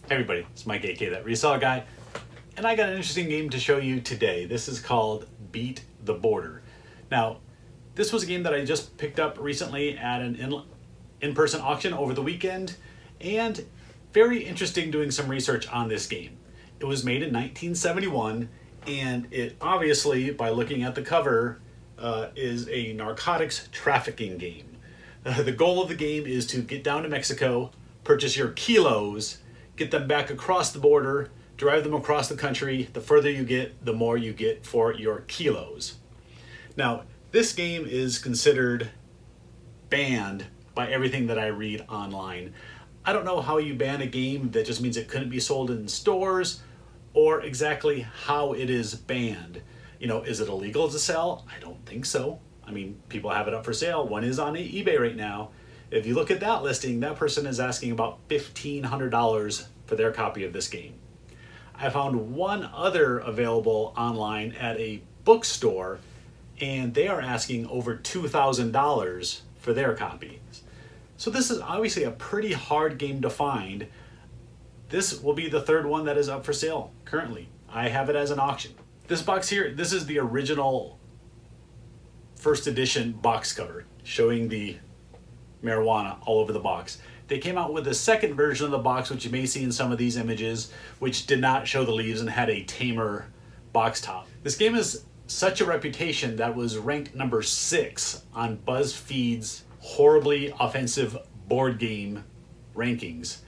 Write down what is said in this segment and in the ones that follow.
Hey everybody, it's Mike, aka That Reseller Guy, and I got an interesting game to show you today. This is called Beat the Border. Now, this was a game that I just picked up recently at an in-person auction over the weekend, and very interesting doing some research on this game. It was made in 1971, and it obviously, by looking at the cover, is a narcotics trafficking game. The goal of the game is to get down to Mexico, purchase your kilos, get them back across the border, drive them across the country. The further you get, the more you get for your kilos. Now, this game is considered banned by everything that I read online. I don't know how you ban a game that just means it couldn't be sold in stores, or exactly how it is banned. You know, is it illegal to sell? I don't think so. I mean, people have it up for sale. One is on eBay right now. If you look at that listing, that person is asking about $1,500 for their copy of this game. I found one other available online at a bookstore, and they are asking over $2,000 for their copy. So this is obviously a pretty hard game to find. This will be the third one that is up for sale currently. I have it as an auction. This box here, this is the original first edition box cover showing the marijuana all over the box. They came out with a second version of the box, which you may see in some of these images, which did not show the leaves and had a tamer box top. This game has such a reputation that was ranked number 6 on BuzzFeed's horribly offensive board game rankings.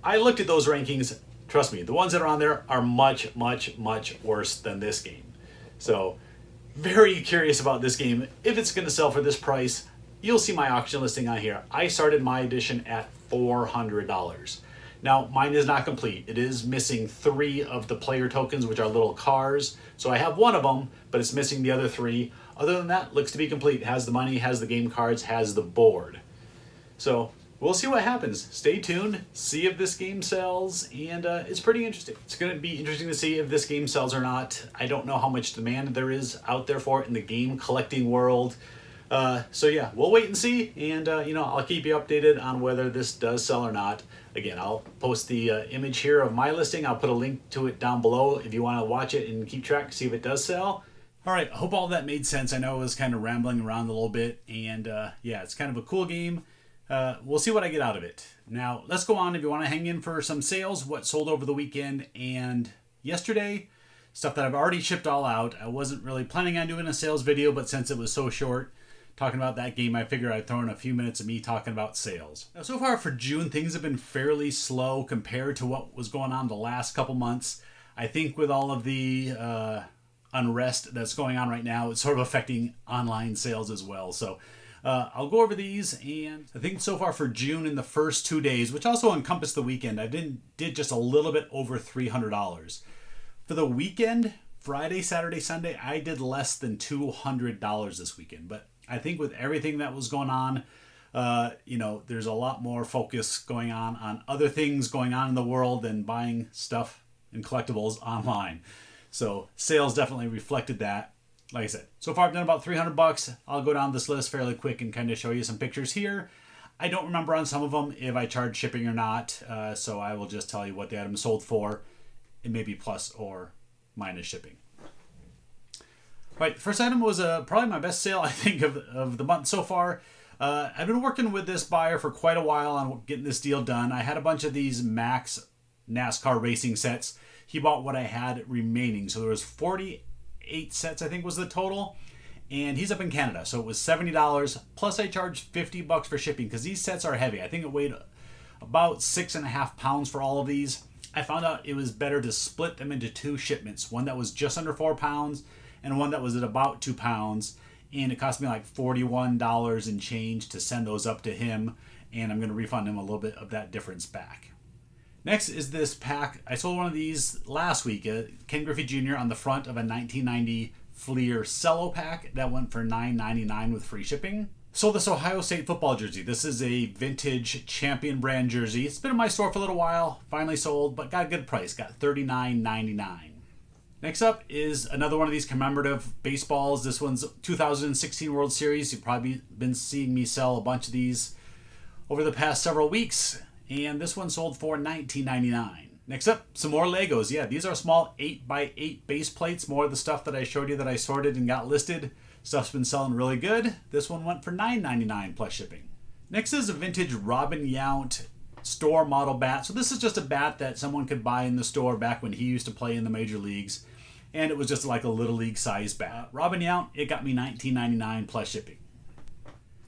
I looked at those rankings. Trust me, the ones that are on there are much, much, much worse than this game. So, very curious about this game. If it's going to sell for this price, you'll see my auction listing on here. I started my edition at $400. Now, mine is not complete. It is missing 3 of the player tokens, which are little cars. So I have one of them, but it's missing the other 3. Other than that, looks to be complete. Has the money, has the game cards, has the board. So we'll see what happens. Stay tuned, see if this game sells, and it's pretty interesting. It's going to be interesting to see if this game sells or not. I don't know how much demand there is out there for it in the game collecting world. So yeah, we'll wait and see, and I'll keep you updated on whether this does sell or not. Again, I'll post the image here of my listing. I'll put a link to it down below if you want to watch it and keep track, see if it does sell. All right, I hope all that made sense. I know I was kind of rambling around a little bit, and yeah, it's kind of a cool game. We'll see what I get out of it. Now, let's go on if you want to hang in for some sales, what sold over the weekend and yesterday. Stuff that I've already shipped all out. I wasn't really planning on doing a sales video, but since it was so short, talking about that game, I figured I'd throw in a few minutes of me talking about sales. Now, so far for June, things have been fairly slow compared to what was going on the last couple months. I think with all of the unrest that's going on right now, it's sort of affecting online sales as well. So I'll go over these, and I think so far for June in the first 2 days, which also encompassed the weekend, I did just a little bit over $300. For the weekend, Friday, Saturday, Sunday, I did less than $200 this weekend, but I think with everything that was going on, there's a lot more focus going on other things going on in the world than buying stuff and collectibles online. So sales definitely reflected that. Like I said, so far I've done about $300. I'll go down this list fairly quick and kind of show you some pictures here. I don't remember on some of them if I charge shipping or not, so I will just tell you what the item sold for. It may be plus or minus shipping. Right, the first item was probably my best sale, I think, of the month so far. I've been working with this buyer for quite a while on getting this deal done. I had a bunch of these Max NASCAR racing sets. He bought what I had remaining. So there was 48 sets, I think, was the total. And he's up in Canada, so it was $70. Plus I charged $50 for shipping because these sets are heavy. I think it weighed about 6.5 pounds for all of these. I found out it was better to split them into 2 shipments. One that was just under 4 pounds and one that was at about 2 pounds, and it cost me like $41 and change to send those up to him, and I'm going to refund him a little bit of that difference back. Next is this pack. I sold one of these last week, Ken Griffey Jr. on the front of a 1990 Fleer Cello pack that went for $9.99 with free shipping. Sold this Ohio State football jersey. This is a vintage Champion brand jersey. It's been in my store for a little while, finally sold, but got a good price, got $39.99. Next up is another one of these commemorative baseballs. This one's 2016 World Series. You've probably been seeing me sell a bunch of these over the past several weeks. And this one sold for $19.99. Next up, some more Legos. Yeah, these are small 8x8 base plates. More of the stuff that I showed you that I sorted and got listed. Stuff's been selling really good. This one went for $9.99 plus shipping. Next is a vintage Robin Yount store model bat. So this is just a bat that someone could buy in the store back when he used to play in the major leagues. And it was just like a little league size bat. Robin Yount, it got me $19.99 plus shipping.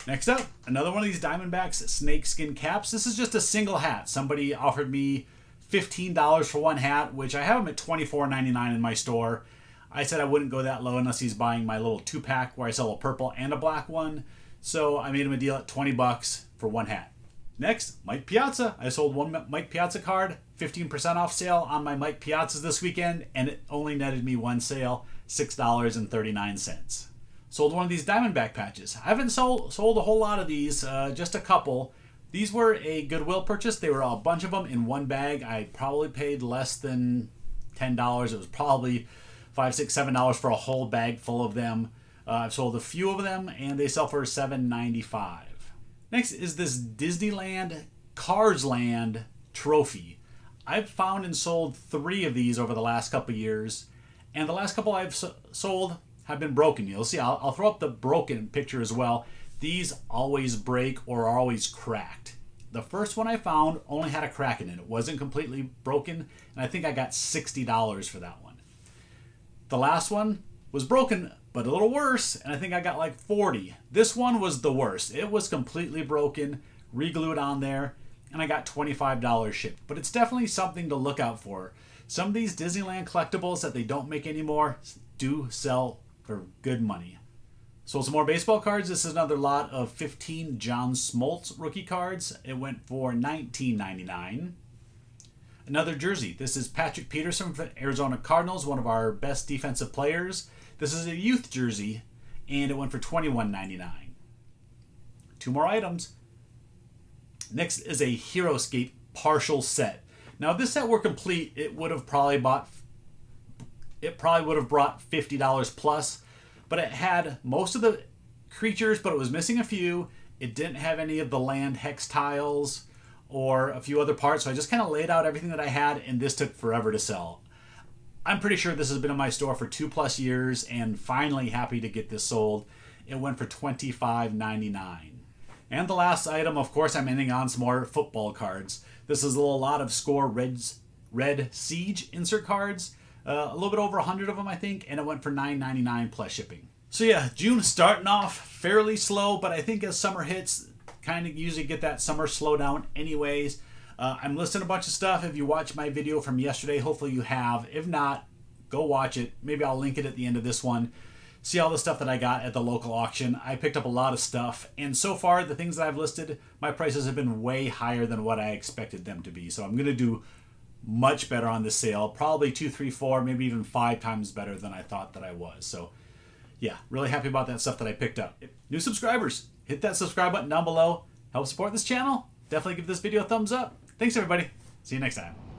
Next up, another one of these Diamondbacks snakeskin caps. This is just a single hat. Somebody offered me $15 for one hat, which I have them at $24.99 in my store. I said I wouldn't go that low unless he's buying my little 2-pack where I sell a purple and a black one. So I made him a deal at $20 for one hat. Next, Mike Piazza. I sold one Mike Piazza card, 15% off sale on my Mike Piazzas this weekend, and it only netted me one sale, $6.39. Sold one of these Diamondback patches. I haven't sold a whole lot of these, just a couple. These were a Goodwill purchase. They were a bunch of them in one bag. I probably paid less than $10. It was probably $5, $6, $7 for a whole bag full of them. I've sold a few of them, and they sell for $7.95. Next is this Disneyland Cars Land trophy. I've found and sold 3 of these over the last couple years, and the last couple I've sold have been broken. You'll see, I'll throw up the broken picture as well. These always break or are always cracked. The first one I found only had a crack in it. It wasn't completely broken, and I think I got $60 for that one. The last one was broken, but a little worse, and I think I got like $40. This one was the worst. It was completely broken, re-glued on there, and I got $25 shipped. But it's definitely something to look out for. Some of these Disneyland collectibles that they don't make anymore do sell for good money. Sold some more baseball cards. This is another lot of 15 John Smoltz rookie cards. It went for $19.99. Another jersey. This is Patrick Peterson from Arizona Cardinals, one of our best defensive players. This is a youth jersey, and it went for $21.99. 2 more items. Next is a HeroScape partial set. Now, if this set were complete, it would have probably brought $50 plus, but it had most of the creatures, but it was missing a few. It didn't have any of the land hex tiles or a few other parts, so I just kind of laid out everything that I had, and this took forever to sell. I'm pretty sure this has been in my store for 2+ years, and finally happy to get this sold. It went for $25.99. And the last item, of course, I'm ending on some more football cards. This is a little lot of Score Red Siege insert cards. A little bit over 100 of them, I think, and it went for $9.99 plus shipping. So yeah, June starting off fairly slow, but I think as summer hits, kind of usually get that summer slowdown anyways. I'm listing a bunch of stuff. If you watched my video from yesterday, hopefully you have. If not, go watch it. Maybe I'll link it at the end of this one. See all the stuff that I got at the local auction. I picked up a lot of stuff, and so far the things that I've listed, my prices have been way higher than what I expected them to be. So I'm going to do much better on this sale. Probably 2, 3, 4, maybe even 5 times better than I thought that I was. So yeah, really happy about that stuff that I picked up. New subscribers, hit that subscribe button down below. Help support this channel. Definitely give this video a thumbs up. Thanks everybody. See you next time.